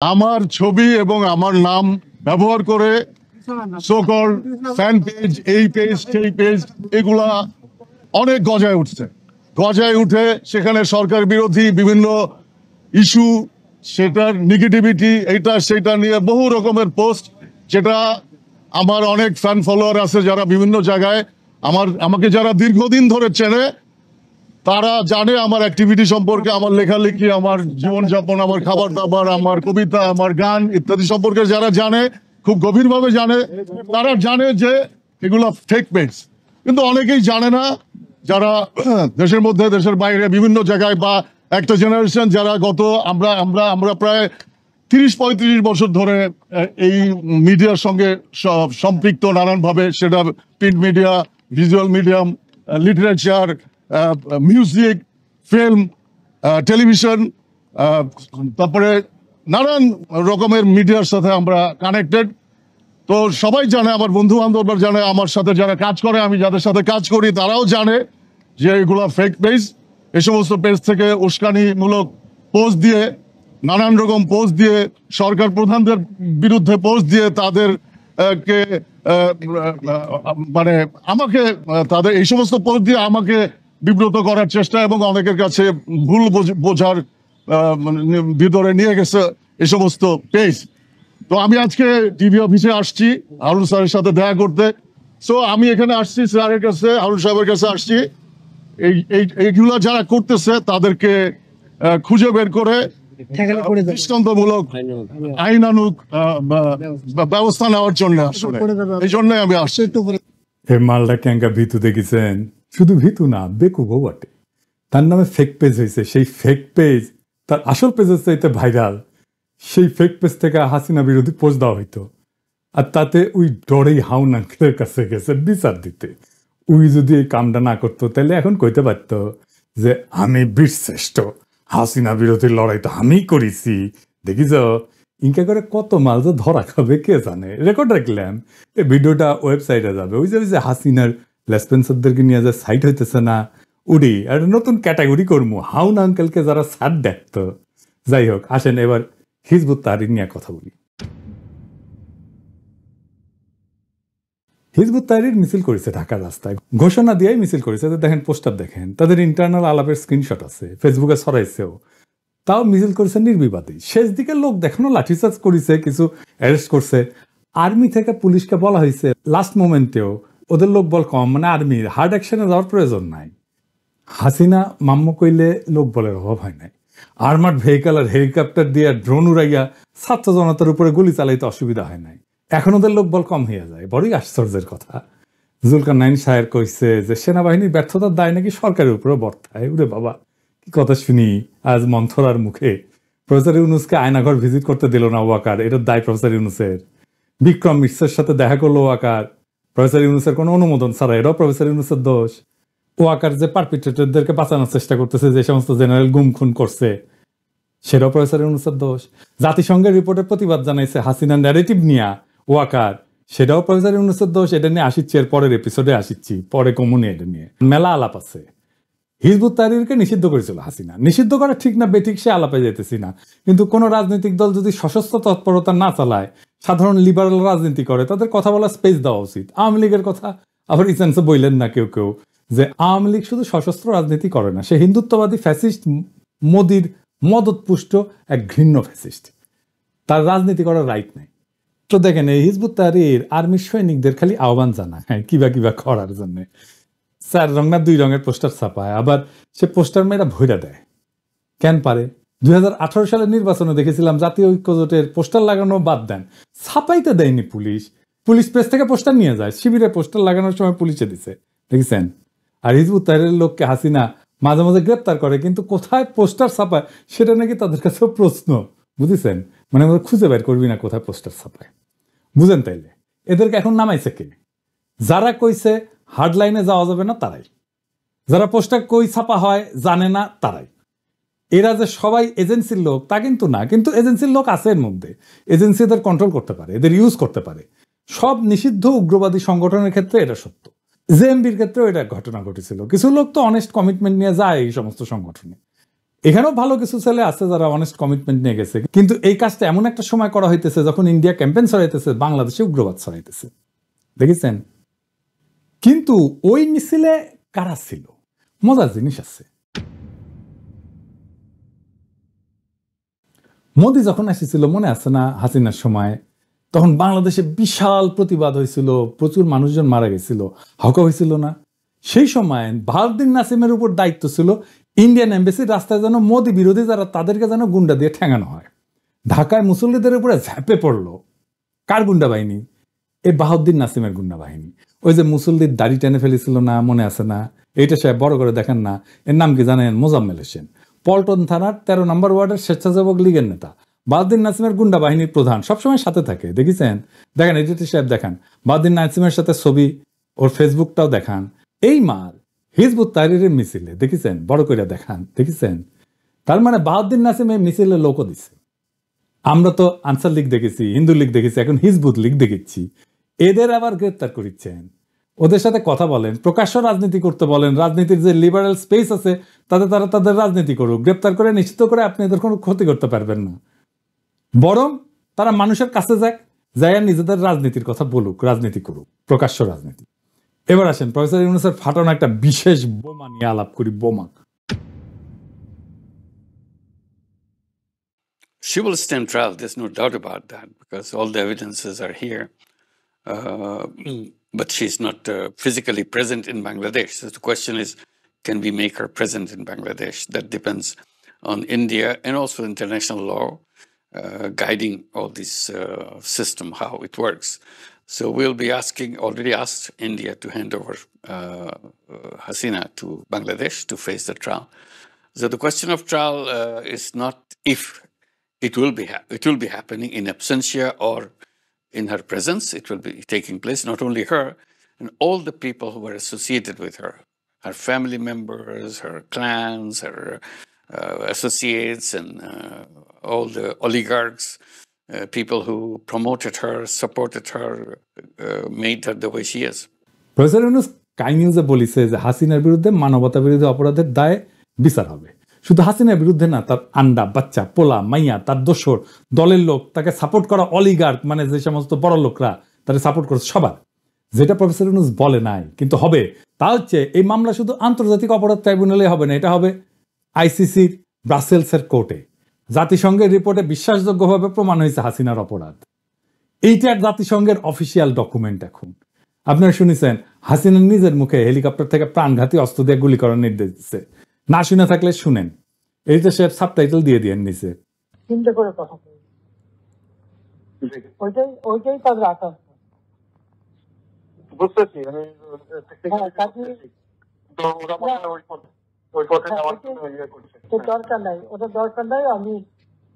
আমার ছবি এবং আমার নাম ব্যবহার করে সোকল ফ্যান পেজ, এই পেজ সেই পেজ, এগুলা অনেক গজায় উঠছে। গজায় উঠে সেখানে সরকার বিরোধী বিভিন্ন ইস্যু, সেটার নেগেটিভিটি, এইটা সেটা নিয়ে বহু রকমের পোস্ট, যেটা আমার অনেক ফ্যান ফলোয়ার আছে যারা বিভিন্ন জায়গায় আমাকে যারা দীর্ঘদিন ধরে চেনে, তারা জানে আমার অ্যাক্টিভিটি সম্পর্কে, আমার লেখালেখি, আমার জীবনযাপন, আমার খাবার দাবার, আমার কবিতা, আমার গান ইত্যাদি সম্পর্কে যারা জানে, খুব গভীরভাবে জানে, তারা জানে যে এগুলো ফেক পেজ। কিন্তু অনেকেই জানে না, যারা দেশের মধ্যে দেশের বাইরে বিভিন্ন জায়গায়, বা একটা জেনারেশন যারা আমরা প্রায় 30-35 বছর ধরে এই মিডিয়ার সঙ্গে সম্পৃক্ত নানানভাবে, সেটা print media, visual medium, literature, music, film, television, তারপরে নানান রকমের মিডিয়ার সাথে আমরা কানেক্টেড। তো সবাই জানে, আমার বন্ধু বান্ধবরা জানে, আমার সাথে যারা কাজ করে, আমি যাদের সাথে কাজ করি, তারাও জানে যে এগুলো ফেক পেজ। এই সমস্ত পেজ থেকে উস্কানিমূলক পোস্ট দিয়ে, নানান রকম পোস্ট দিয়ে, সরকার প্রধানদের বিরুদ্ধে পোস্ট দিয়ে, তাদের মানে আমাকে, তাদের এই সমস্ত পোস্ট দিয়ে আমাকে বিব্রত করার চেষ্টা, এবং অনেকের কাছে ভুল বোঝার ভিতরে নিয়ে গেছে এই সমস্ত পেজ। তো আমি আজকে টিভি অফিসে আসছি হারুন স্যারের সাথে দেখা করতে। সো আমি এখানে আসছি স্যারের কাছে, হারুন সাহেবের কাছে আসছি এইগুলো যারা করতেছে তাদেরকে খুঁজে বের করে দৃষ্টান্তমূলক আইনানুগ ব্যবস্থা নেওয়ার জন্য, এই জন্যই আমি আসছি। এই মালটা ক্যাঙ্কা ভীতু দেখেছেন? শুধু ভীতু না, বেকুবও বটে। তার নামে ফেক পেজ হয়েছে। সেই ফেক পেজ তার আসল পেজের চাইতে ভাইরাল। সেই ফেক পেজ থেকে হাসিনা বিরোধী পোস্ট দেওয়া হইতো, আর তাতে ওই ডরেই হাউন আঙ্কেলের কাছে গেছে বিচার দিতে। ওই যদি এই কামটা না করতো, তাহলে এখন কইতে পারত যে আমি বীরশ্রেষ্ঠ, হাসিনা বিরোধী লড়াই তো আমিই করেছি। দেখিস ইনকা করে কত মাল যে ধরা খাবে কে জানে। রেকর্ড রাখলাম, এই ভিডিওটা ওয়েবসাইটে যাবে। ওই যে হাসিনার লেসপেন্সারদেরকে নিয়ে যে সাইট হইতেছে না, উড়ি আর নতুন ক্যাটাগরি করবো, হাউন আঙ্কেলকে যারা সার দেখতো। যাই হোক, আসেন এবার হিজবুত তাহরির নিয়ে কথা বলি। হিজবুত তাহরির মিছিল করেছে ঢাকার রাস্তায়, ঘোষণা দিয়ে মিছিল করেছে। দেখেন পোস্টার, দেখেন তাদের ইন্টারনাল আলাপের স্ক্রিনশট আছে, ফেসবুকে ছড়াইছেও। তাও মিছিল করেছে নির্বিবাদে। শেষ দিকে লোক দেখানো লাঠিচার্জ করেছে, কিছু অ্যারেস্ট করছে। আর্মি থেকে পুলিশকে বলা হয়েছে লাস্ট মোমেন্টেও ওদের লোক বল কম, মানে আর্মির হার্ড অ্যাকশনে যাওয়ার প্রয়োজন নাই। হাসিনা মাম্য কইলে লোক বলের অভাব হয় নাই। আর্মার্ড ভেহিকল আর হেলিকপ্টার দিয়ে ড্রোন উড়াইয়া ছাত্র জনতার উপরে গুলি চালাইতে অসুবিধা হয় নাই। এখন ওদের লোক বল কম হইয়া যায়, বড়ই আশ্চর্যের কথা। জুলকারনাইন সাহেব কইছে যে সেনাবাহিনীর ব্যর্থতার দায় নাকি সরকারের উপরে বর্তায়। উরে বাবা, কি কথা শুনি আজ মন্থরার মুখে। প্রফেসর ইউনুসকে আয়নাঘর ভিজিট করতে দিল না ওয়াকার, এটার দায় প্রফেসর ইউনুসের। বিক্রম মিশ্রের সাথে দেখা করলো ওয়াকার, প্রফেসর ইউনুসের কোনো অনুমোদন ছাড়া, এটাও প্রফেসর ইউনুসের দোষ। ওয়াকার যে পারপিট্রেটরদেরকে বাঁচানোর চেষ্টা করতেছে, যে সমস্ত জেনারেল গুম খুন করছে, সেটাও প্রফেসর ইউনুসের দোষ। জাতিসংঘের রিপোর্টের প্রতিবাদ জানাইছে হাসিনার ন্যারেটিভ নিয়ে ওয়াকার, সেটাও প্রফেসর ইউনুসের দোষ। এটা নিয়ে আসিচ্ছি, এর পরের এপিসোডে আসিচ্ছি, পরে কমুনি এটা নিয়ে মেলা আলাপ আছে। হিজবুত তাহরিরকে নিষিদ্ধ করেছিল হাসিনা। নিষিদ্ধ করা ঠিক না বেঠিক সে আলাপে যেতেছি না, কিন্তু কোন রাজনৈতিক দল যদি সশস্ত্র তৎপরতা না চালায়, সাধারণ লিবারাল রাজনীতি করে, তাদের কথা বলার স্পেস দেওয়া উচিত। আওয়ামী লীগের কথা আবার ইসেন্সে বললেন না কেউ কেউ, যে আওয়ামী লীগ শুধু সশস্ত্র রাজনীতি করে না, সে হিন্দুত্ববাদী ফ্যাসিস্ট, মোদির মদতপুষ্ট এক ঘৃণ্য ফ্যাসিস্ট। তার রাজনীতি করার রাইট নেই। তো দেখেন, এই হিজবুত তাহরির আর্মির সৈনিকদের খালি আহ্বান জানায়, হ্যাঁ কিবা করার জন্য। 4 রং না 2 রঙের পোস্টার ছাপায়, আবার সে পোস্টার মেয়েরা ভইরা দেয়। কেন পারে? 2018 সালের নির্বাচনে দেখেছিলাম জাতীয় ঐক্যজোটের পোস্টার লাগানো বাদ দেন, ছাপাইতে দেয়নি পুলিশ। পুলিশ প্রেস থেকে পোস্টার নিয়ে যায়, শিবিরে পোস্টার লাগানোর সময় পুলিশে দিছে, দেখেছেন? আর হিজবুত তাহরিরের লোককে হাসিনা মাঝে মাঝে গ্রেপ্তার করে, কিন্তু কোথায় পোস্টার ছাপায় সেটা নাকি তাদের কাছে প্রশ্ন, বুঝেছেন? মানে আমাদের খুঁজে বের করবি না কোথায় পোস্টার ছাপায়, বুঝেন? তাইলে এদেরকে এখন নামাইছে কে? যারা কইছে হার্ড লাইনে যাওয়া যাবে না তারাই, যারা পোস্টার কই ছাপা হয় জানে না তারাই। এরা যে সবাই এজেন্সির লোক তা কিন্তু না, কিন্তু এজেন্সির লোক আছে এর মধ্যে। এজেন্সি এদের কন্ট্রোল করতে পারে, এদের ইউজ করতে পারে। সব নিষিদ্ধ উগ্রবাদী সংগঠনের ক্ষেত্রে এটা সত্য, জেএমবির ক্ষেত্রেও এটা ঘটনা ঘটেছিল। কিছু লোক তো অনেস্ট কমিটমেন্ট নিয়ে যায় এই সমস্ত সংগঠনে, এখানেও ভালো কিছু ছেলে আছে যারা অনেস্ট কমিটমেন্ট নিয়ে গেছে, কিন্তু এই কাজটা এমন একটা সময় করা হইতেছে যখন ইন্ডিয়া ক্যাম্পেইন ছড়াইতেছে, বাংলাদেশে উগ্রবাদ ছড়াইতেছে, দেখেছেন? কিন্তু ওই মিছিলে কারা ছিল? মজার জিনিস আছে। মোদি যখন আসছিল মনে আছে না হাসিনার সময়, তখন বাংলাদেশে বিশাল প্রতিবাদ হয়েছিল, প্রচুর মানুষজন মারা গেছিল, হাওকা হয়েছিল না? সেই সময় বাহাউদ্দিন নাসিমের উপর দায়িত্ব ছিল ইন্ডিয়ান এম্বাসির রাস্তায় যেন মোদি বিরোধী যারা তাদেরকে যেন গুন্ডা দিয়ে ঠেঙানো হয়। ঢাকায় মুসল্লিদের উপরে ঝাঁপে পড়লো কার গুন্ডা বাহিনী? এই বাহাউদ্দিন নাসিমের গুন্ডা বাহিনী। ওই যে মুসল্লির দাড়ি টেনে ফেলেছিল না, মনে আছে না? এইটা সাহেব বড় করে দেখেন না, এর নাম কি জানেন? মোজাম্মেল হোসেন, পল্টন থানার 13 নম্বর ওয়ার্ডের স্বেচ্ছাসেবক লীগের নেতা। বাহাউদ্দিন নাসিমের গুন্ডা বাহিনীর প্রধান, সবসময় সাথে থাকে, দেখেছেন? দেখেন এডিটর সাহেব দেখান বাহাউদ্দিন নাসিমের সাথে ছবি, ওর ফেসবুকটাও দেখান। এই মাল হিজবুত তাহরীরের মিছিলে, দেখেছেন? বড় করে দেখান, দেখেছেন? তার মানে বাহাউদ্দিন নাসিম এই মিছিলে লোকও দিছে। আমরা তো আনসার লীগ দেখেছি, হিন্দু লীগ দেখেছি, এখন হিজবুত লীগ দেখেছি। এদের আবার গ্রেপ্তার করেছেন। ওদের সাথে কথা বলেন, প্রকাশ্য রাজনীতি করতে বলেন, রাজনীতির যে লিবারেল স্পেস আছে তাতে তারা তাদের রাজনীতি করুক, গ্রেপ্তার করে নিশ্চিত করে আপনি এদের কোনো ক্ষতি করতে পারবেন না। বরং তারা মানুষের কাছে যাক, যাই নিজেদের রাজনীতির কথা বলুক, রাজনীতি করুক, প্রকাশ্য রাজনীতি। এবার আসেন প্রফেসর ইউনূসের ফাটানো একটা বিশেষ বোমা নিয়ে আলাপ করি। বোমা She will stand trial, there's no doubt about that, because all the evidences are here. But she's not physically present in Bangladesh. So the question is, can we make her present in Bangladesh? That depends on India and also international law guiding all this system, how it works. So we'll be already asked India to hand over Hasina to Bangladesh to face the trial. So the question of trial is not if it will be happening in absentia or in her presence. It will be taking place, not only her, and all the people who were associated with her, her family members, her clans, her associates, and all the oligarchs, people who promoted her, supported her, made her the way she is. Professor Yunus sky নিউজে বলেছে যে হাসিনার বিরুদ্ধে মানবতা বিরোধী অপরাধের দায়ে বিচার হবে। শুধু হাসিনার বিরুদ্ধে না, তার আন্ডা, বাচ্চা, পোলা, মাইয়া, তার দোসর, দলের লোক, তাকে সাপোর্ট করা অলিগার্ক, মানে যে সমস্ত বড় লোকরা তাকে সাপোর্ট করছে, সবার। যেটা প্রফেসর ইউনূস বলে নাই কিন্তু হবে, তা হচ্ছে এই মামলা শুধু আন্তর্জাতিক অপরাধ ট্রাইব্যুনালে হবে না, এটা হবে আইসিসির ব্রাসেলসের কোর্টে। জাতিসংঘের রিপোর্টে বিশ্বাসযোগ্যভাবে প্রমাণ হয়েছে হাসিনার অপরাধ। এইটা জাতিসংঘের অফিসিয়াল ডকুমেন্ট। এখন আপনারা শুনেছেন হাসিনা নিজের মুখে হেলিকপ্টার থেকে প্রাণঘাতী অস্ত্র দিয়ে গুলি করার নির্দেশ দিচ্ছে। না শুনে থাকলে শুনেন, এইটা সে সাবটাইটেল দিয়ে দিয়েন নিচে। চিন্তা করে কথা বলি, ওইটাই তাদের আকাশ। বুঝতেছি আমি দরকার নাই, ওটা দরকার নাই। আমি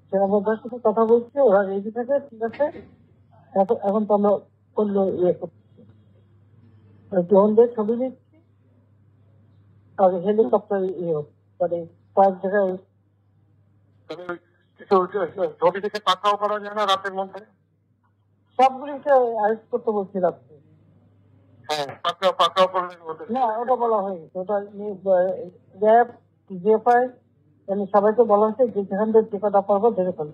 সেনাবাহিনীর সাথে কথা বলছি, ওরা রেডি থাকে, ঠিক আছে। এখন তো আমরা অন্য ইয়ে করছি, ড্রোনদের ছবি নিচ্ছি, আর হেলিকপ্টার ইয়ে মানে কয়েক জায়গায় ছবি দেখে পাকড়াও করা যায় না রাতের মধ্যে? সবগুলিকে অ্যারেস্ট করতে বলছি রাত্রে। হ্যাঁ, পাকড়াও করলে না, ওটা বলা হয়ে গেছে, ওটা র্যাব, জিএফআই, মানে সবাইকে বলা হচ্ছে যে যেখান থেকে যে কথা পারবো ধরে ফেলো,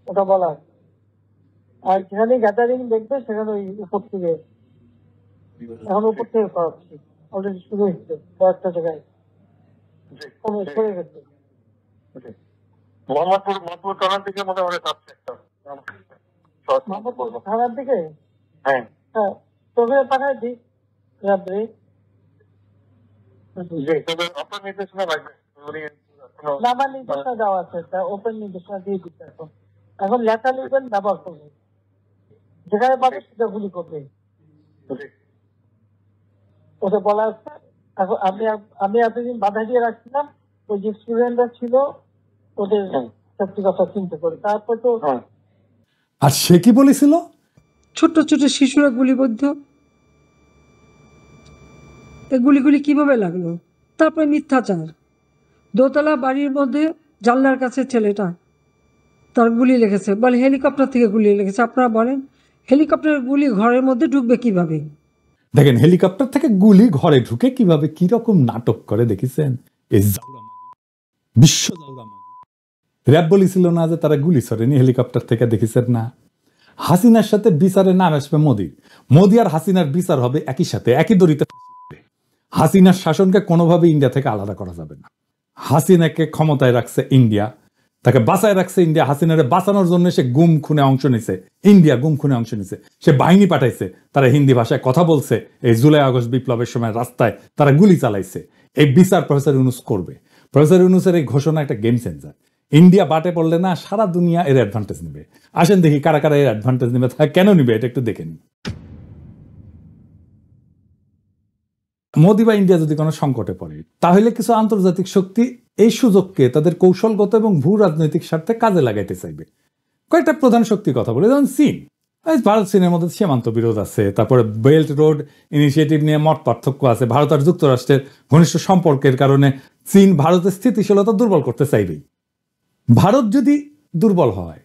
ওটা বলা হয়। আর যেখানে গ্যাদারিং দেখবে সেখানে ওই উপর থেকে, এখন উপর থেকে করাচ্ছি, অলরেডি শুরু হচ্ছে কয়েকটা জায়গায়, সরে গেছে। মোহাম্মদপুর থানার দিকে মনে হয় মোহাম্মদপুর থানার দিকে, হ্যাঁ হ্যাঁ, তোকে পাঠায় দিই রাত্রে। আপনার নির্দেশনা লাগবে, আমার নির্দেশনা দেওয়া আছে, ওপেন নির্দেশনা দিয়ে দিচ্ছে। এখন লেখা লিখবেন, ব্যবহার করবে, যেখানে পাবে সেটা গুলি করবে, ওটা বলা আছে। এখন আমি এতদিন বাধা দিয়ে রাখছিলাম, ওই যে স্টুডেন্টরা ছিল ওদের সত্যি কথা চিন্তা করে, তারপর তো। আর সে কি বলেছিল? ছোট্ট ছোট শিশুরা গুলিবদ্ধ, এই গুলিগুলি কিভাবে লাগলো? তারপরে মিথ্যাচার, দোতলা বাড়ির মধ্যে জানলার কাছে ছেলেটা তার গুলি লেগেছে, বলে হেলিকপ্টার থেকে গুলি লেগেছে। আপনারা বলেন হেলিকপ্টারের গুলি ঘরের মধ্যে ঢুকবে কিভাবে? দেখেন হেলিকপ্টার থেকে গুলি ঘরে ঢুকে কিভাবে, কি রকম নাটক করে দেখেছেন? এই বিশ্ব র্যাব বলেছিল না যে তারা গুলি ছড়েনি হেলিকপ্টার থেকে, দেখেছেন না? হাসিনার সাথে বিচারে নাম আসবে মোদি আর হাসিনার বিচার হবে একই সাথে, একই দড়িতে। হাসিনার শাসনকে কোনোভাবে ইন্ডিয়া থেকে আলাদা করা যাবে না। হাসিনাকে ক্ষমতায় রাখছে ইন্ডিয়া, তাকে বাঁচায় রাখছে ইন্ডিয়া। হাসিনারে বাঁচানোর জন্য সে গুম খুনে অংশ নিছে, ইন্ডিয়া গুম খুনে অংশ নিছে। সে বাহিনী পাঠাইছে, তারা হিন্দি ভাষায় কথা বলছে। এই জুলাই আগস্ট বিপ্লবের সময় রাস্তায় তারা গুলি চালাইছে। এই বিচার প্রফেসর ইউনূস করবে। প্রফেসর ইউনূসের এই ঘোষণা একটা গেম চেঞ্জার। ইন্ডিয়া বাটে পড়লে না সারা দুনিয়া এর অ্যাডভান্টেজ নেবে। আসেন দেখি কারা কারা এর অ্যাডভান্টেজ নেবে, তা কেন নিবে এটা একটু দেখে নিন। মোদি বা ইন্ডিয়া যদি কোনো সংকটে পড়ে, তাহলে কিছু আন্তর্জাতিক শক্তি এই সুযোগকে তাদের কৌশলগত এবং ভূ রাজনৈতিক স্বার্থে কাজে লাগাইতে চাইবে। কয়েকটা প্রধান শক্তির কথা বলে, যেমন চীন। ভারত চীনের মধ্যে সীমান্ত বিরোধ আছে, তারপরে বেল্ট রোড ইনিশিয়েটিভ নিয়ে মত পার্থক্য আছে। ভারত আর যুক্তরাষ্ট্রের ঘনিষ্ঠ সম্পর্কের কারণে চীন ভারতের স্থিতিশীলতা দুর্বল করতে চাইবেই। ভারত যদি দুর্বল হয়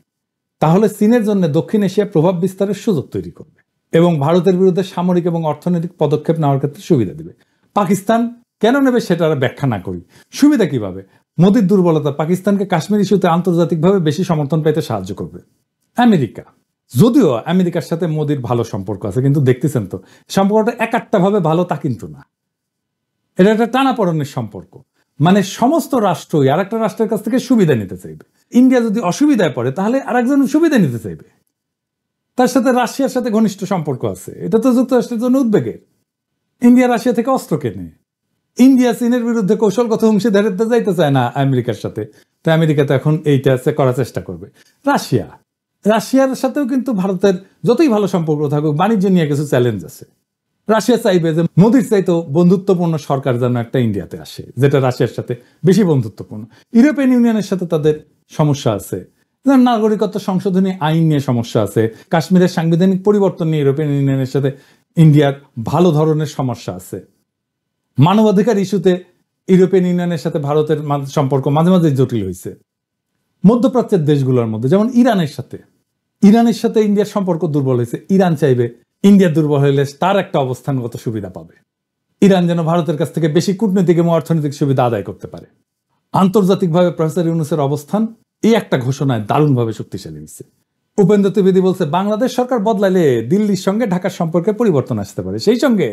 তাহলে চীনের জন্য দক্ষিণ এশিয়া প্রভাব বিস্তারের সুযোগ তৈরি করবে এবং ভারতের বিরুদ্ধে সামরিক এবং অর্থনৈতিক পদক্ষেপ নেওয়ার ক্ষেত্রে সুবিধা দেবে। পাকিস্তান কেন নেবে সেটা ব্যাখ্যা না করি, সুবিধা কিভাবে? মোদির দুর্বলতা পাকিস্তানকে কাশ্মীর ইস্যুতে আন্তর্জাতিকভাবে বেশি সমর্থন পেতে সাহায্য করবে। আমেরিকা, যদিও আমেরিকার সাথে মোদির ভালো সম্পর্ক আছে, কিন্তু দেখতেছেন তো সম্পর্কটা একাট্টা ভাবে ভালো তা কিন্তু না। এটা একটা টানাপড়নের সম্পর্ক, মানে সমস্ত রাষ্ট্রই আর একটা রাষ্ট্রের কাছ থেকে সুবিধা নিতে চাইবে। ইন্ডিয়া যদি অসুবিধায় পড়ে তাহলে আরেকজন সুবিধা নিতে চাইবে। তার সাথে রাশিয়ার সাথে ঘনিষ্ঠ সম্পর্ক আছে, এটা তো যুক্তরাষ্ট্রের জন্য উদ্বেগের। ইন্ডিয়া রাশিয়া থেকে অস্ত্র কেনে, ইন্ডিয়া চীনের বিরুদ্ধে কৌশলগত অংশীদারিত্বে যাইতে চায় না আমেরিকার সাথে, তাই আমেরিকা তো এখন এইটা করার চেষ্টা করবে। রাশিয়ার সাথেও কিন্তু ভারতের যতই ভালো সম্পর্ক থাকুক, বাণিজ্য নিয়ে কিছু চ্যালেঞ্জ আছে। রাশিয়া চাইবে যে মোদির চাইতো বন্ধুত্বপূর্ণ সরকার যেন একটা ইন্ডিয়াতে আসে, যেটা রাশিয়ার সাথে বেশি বন্ধুত্বপূর্ণ। ইউরোপিয়ান ইউনিয়নের সাথে তাদের সমস্যা আছে, নাগরিকত্ব সংশোধনী আইন নিয়ে সমস্যা আছে, কাশ্মীরের সাংবিধানিক পরিবর্তন নিয়ে ইউরোপিয়ান ইউনিয়নের সাথে ইন্ডিয়ার ভালো ধরনের সমস্যা আছে। মানবাধিকার ইস্যুতে ইউরোপিয়ান ইউনিয়নের সাথে ভারতের সম্পর্ক মাঝে মাঝে জটিল হয়েছে। মধ্যপ্রাচ্যের দেশগুলোর মধ্যে যেমন ইরানের সাথে ইন্ডিয়ার সম্পর্ক দুর্বল হয়েছে। ইরান চাইবে ইন্ডিয়া দুর্বল হলে তার একটা অবস্থানগত সুবিধা পাবে, ইরান যেন ভারতের কাছ থেকে বেশি কূটনৈতিক এবং অর্থনৈতিক সুবিধা আদায় করতে পারে। আন্তর্জাতিকভাবে প্রফেসর ইউনূসের অবস্থান এই একটা ঘোষণায় দারুণভাবে শক্তিশালী হয়েছে। উপেন্দ্র ত্রিবেদী বলছে বাংলাদেশ সরকার বদলাইলে দিল্লির সঙ্গে ঢাকার সম্পর্কে পরিবর্তন আসতে পারে। সেই সঙ্গে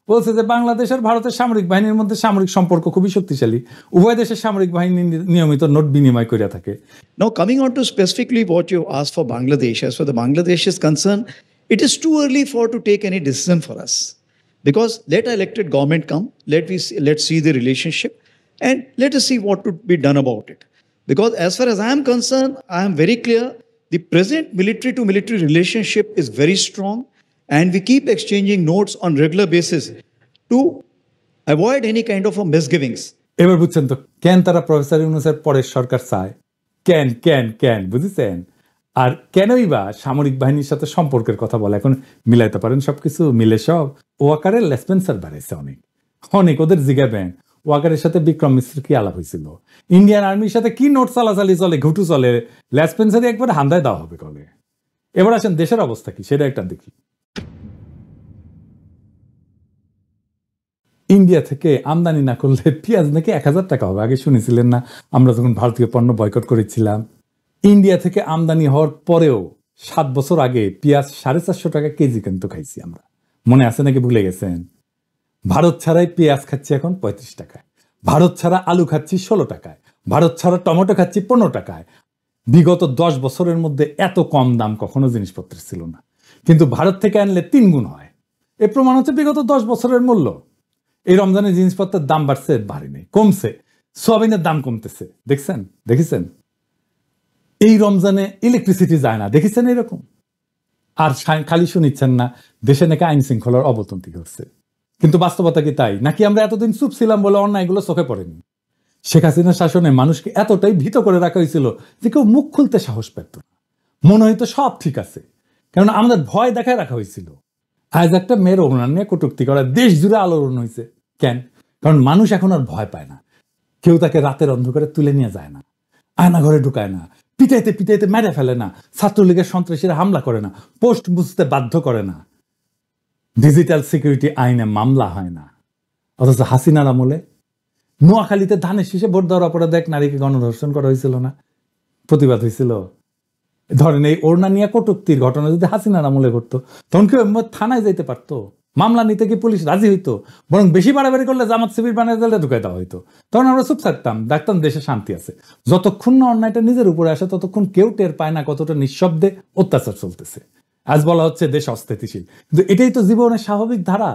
বলছে যে বাংলাদেশ আর ভারতের সামরিক বাহিনীর মধ্যে সামরিক সম্পর্ক খুবই শক্তিশালী, উভয় দেশের সামরিক বাহিনী নিয়মিত নোট বিনিময় করে থাকে। Now coming on to specifically what you asked for Bangladesh, as far as Bangladesh is concerned, it is too early to take any decision for us, because let elected government come, let's see the relationship and let us see what to be done about it. Because as far as I am concerned, I am very clear, the present military to military relationship is very strong and we keep exchanging notes on regular basis to avoid any kind of a misgivings. এবার বুঝছেন তো কেন তারা professor ইউনূসের পরের সরকার চায়, কেন বুঝেছেন? আর কেনই বা সামরিক বাহিনীর সাথে সম্পর্কের কথা বলে। এখন মিলাইতে পারেন সবকিছু, মিলে সব ওয়াকারের লেসপেন্সার বাড়াইছে অনেক ওদের জিগাবেন ওয়াকারের সাথে বিক্রম মিশ্র কি আলাপ হয়েছিল, ইন্ডিয়ান আর্মির সাথে কি নোট চালাচালি চলে, ঘুটু চলে, লেসপেন্সারই একবার হান্দায় দেওয়া হবে কলে। এবার আসেন দেশের অবস্থা কি সেটা একটা দেখি। ইন্ডিয়া থেকে আমদানি না করলে পেঁয়াজ নাকি 1000 টাকা হবে। আগে শুনেছিলেন না আমরা যখন ভারতীয় পণ্য বয়কট করেছিলাম? ইন্ডিয়া থেকে আমদানি হওয়ার পরেও 7 বছর আগে পেঁয়াজ 450 টাকা কেজি কিন্তু খাইছি আমরা, মনে আছে নাকি ভুলে গেছেন? ভারত ছাড়াই পেঁয়াজ খাচ্ছি এখন 35 টাকায়, ভারত ছাড়া আলু খাচ্ছি 16 টাকায়, ভারত ছাড়া টমেটো খাচ্ছি 15 টাকায়। বিগত 10 বছরের মধ্যে এত কম দাম কখনো জিনিসপত্রের ছিল না, কিন্তু ভারত থেকে আনলে 3 গুণ হয়। এর প্রমাণ হচ্ছে বিগত 10 বছরের মূল্য। এই রমজানে জিনিসপত্রের দাম বাড়ছে, বাড়েনি, কমছে। সোয়াবিনের দাম কমতেছে, দেখেছেন? এই রমজানে ইলেকট্রিসিটি যায় না, দেখেছেন এরকম? আর খালি শুনিচ্ছেন না দেশে নাকি আইন শৃঙ্খলার অবনতি হচ্ছে, কিন্তু বাস্তবতা কি তাই? নাকি আমরা এতদিন চুপ ছিলাম বলে অন্যায়গুলো চোখে পড়েনি? শেখ হাসিনার শাসনে মানুষকে এতটাই ভীত করে রাখা হয়েছিল যে কেউ মুখ খুলতে সাহস পেত না, মনে হয়তো সব ঠিক আছে, কারণ আমাদের ভয় দেখায় রাখা হয়েছিল। আজ একটা মেয়ের অভিমান নিয়ে কটূক্তি করা দেশ জুড়ে আলোড়ন হয়েছে। কেন? কারণ মানুষ এখন আর ভয় পায় না, কেউ তাকে রাতের অন্ধকারে তুলে নিয়ে যায় না, আয়না ঘরে ঢুকায় না, পিটাইতে মেরে ফেলে না, ছাত্রলীগের সন্ত্রাসীরা হামলা করে না, পোস্ট বুঝতে বাধ্য করে না, ডিজিটাল সিকিউরিটি আইনে মামলা হয় না। অথচ হাসিনার আমলে নোয়াখালীতে ধানের শীষে ভোট দেওয়ার অপরাধে এক নারীকে গণধর্ষণ করা হয়েছিল না, প্রতিবাদ হয়েছিল। ধরেন এই ওড়না নিয়ে কটুক্তির ঘটনা যদি হাসিনার আমলে করতো তখন কেউ থানায় যাইতে পারতো, মামলা নিতে কি পুলিশ রাজি হইতো? বরং বেশি বাড়াবাড়ি করলে জামাত শিবির বানিয়ে দিলে ঢুকাই দেওয়া হইতো। তখন আমরা চুপ থাকতাম, দেখতাম দেশে শান্তি আছে। যতক্ষণ না অন্যায়টা নিজের উপরে আসে ততক্ষণ কেউ টের পায় না কতটা নিঃশব্দে অত্যাচার চলতেছে। আজ বলা হচ্ছে দেশ অস্থিতিশীল, কিন্তু এটাই তো জীবনের স্বাভাবিক ধারা।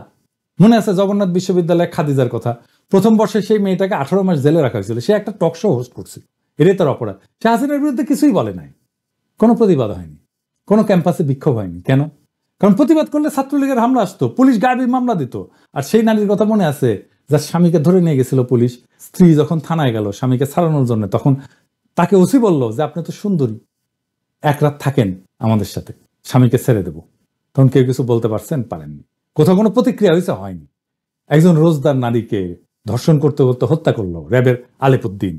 মনে আছে জগন্নাথ বিশ্ববিদ্যালয়ে খাদিজার কথা, প্রথম বর্ষে সেই মেয়েটাকে 18 মাস জেলে রাখা হয়েছিল, সে একটা টক শো হোস্ট করছিল, এটাই তার অপরাধ। সে হাসিনার বিরুদ্ধে কিছুই বলে নাই, কোনো প্রতিবাদ হয়নি, কোনো ক্যাম্পাসে বিক্ষোভ হয়নি। কেন? কারণ প্রতিবাদ করলে ছাত্রলীগের হামলা আসতো, পুলিশ গায়েবী মামলা দিত। আর সেই নারীর কথা মনে আছে যার স্বামীকে ধরে নিয়ে গেছিল পুলিশ, স্ত্রী যখন থানায় গেল স্বামীকে ছাড়ানোর জন্য, তখন তাকে ওসি বলল যে আপনি তো সুন্দরী, এক রাত থাকেন আমাদের সাথে, স্বামীকে ছেড়ে দেব। তখন কেউ কিছু বলতে পারছেন? পারেননি। কোথাও কোনো প্রতিক্রিয়া হয়েছে? হয়নি। একজন রোজদার নারীকে ধর্ষণ করতে করতে হত্যা করলো র্যাবের আলেপুদ্দিন।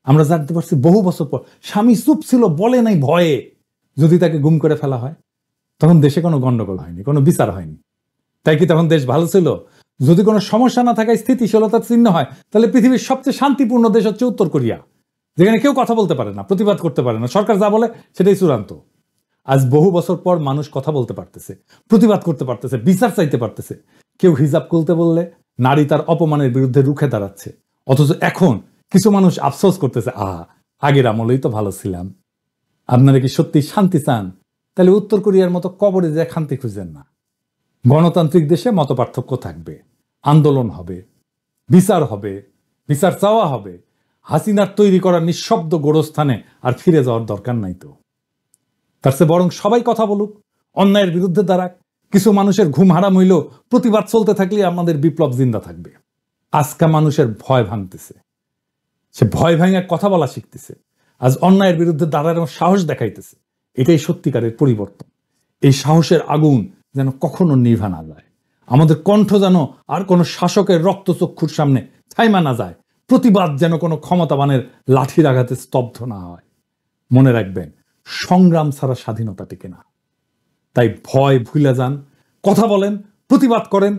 আমরা জানতে পারছি বহু বছর পর, স্বামী চুপ ছিল, বলে নাই ভয়ে। যদি তাকে গুম করে ফেলা হয় তখন দেশে কোনো গন্ডগোল হয়নি, কোনো বিচার হয়নি। তাই কি তখন দেশ ভালো ছিল? যদি কোনো সমস্যা না থাকায় স্থিতিশীলতার চিহ্ন হয়, তাহলে পৃথিবীর সবচেয়ে শান্তিপূর্ণ দেশ হচ্ছে উত্তর কোরিয়া, যেখানে কেউ কথা বলতে পারে না, প্রতিবাদ করতে পারে না, সরকার যা বলে সেটাই চূড়ান্ত। আজ বহু বছর পর মানুষ কথা বলতে পারতেছে, প্রতিবাদ করতে পারতেছে, বিচার চাইতে পারতেছে। কেউ হিজাব খুলতে বললে নারী তার অপমানের বিরুদ্ধে রুখে দাঁড়াচ্ছে। অথচ এখন কিছু মানুষ আফসোস করতেছে, আগের আমলেই তো ভালো ছিলাম। আপনারা কি সত্যি শান্তি চান? তাহলে উত্তর কোরিয়ার মতো কবরে যায় শান্তি খুঁজেন না। গণতান্ত্রিক দেশে মত পার্থক্য থাকবে, আন্দোলন হবে, বিচার হবে, বিচার চাওয়া হবে। হাসিনার তৈরি করা নিঃশব্দ গোরস্থানে আর ফিরে যাওয়ার দরকার নাই তো। তার চেয়ে বরং সবাই কথা বলুক, অন্যায়ের বিরুদ্ধে দাঁড়াক। কিছু মানুষের ঘুম হারাম হইলেও প্রতিবাদ চলতে থাকলে আমাদের বিপ্লব জিন্দা থাকবে। আজকা মানুষের ভয় ভাঙতেছে, সে ভয় ভাঙে কথা বলা শিখতেছে, আজ অন্যায়ের বিরুদ্ধে দাঁড়ানোর সাহস দেখাইতেছে। এটাই সত্যিকারের পরিবর্তন। এই সাহসের আগুন যেন কখনো নিভা না যায়, আমাদের কণ্ঠ যেন আর কোনো শাসকের রক্তচক্ষুর সামনে থাইমা না যায়, প্রতিবাদ যেন কোনো ক্ষমতাবানের লাঠির আঘাতে স্তব্ধ না হয়। মনে রাখবেন, সংগ্রাম ছাড়া স্বাধীনতা টিকে না। তাই ভয় ভুলে যান, কথা বলেন, প্রতিবাদ করেন,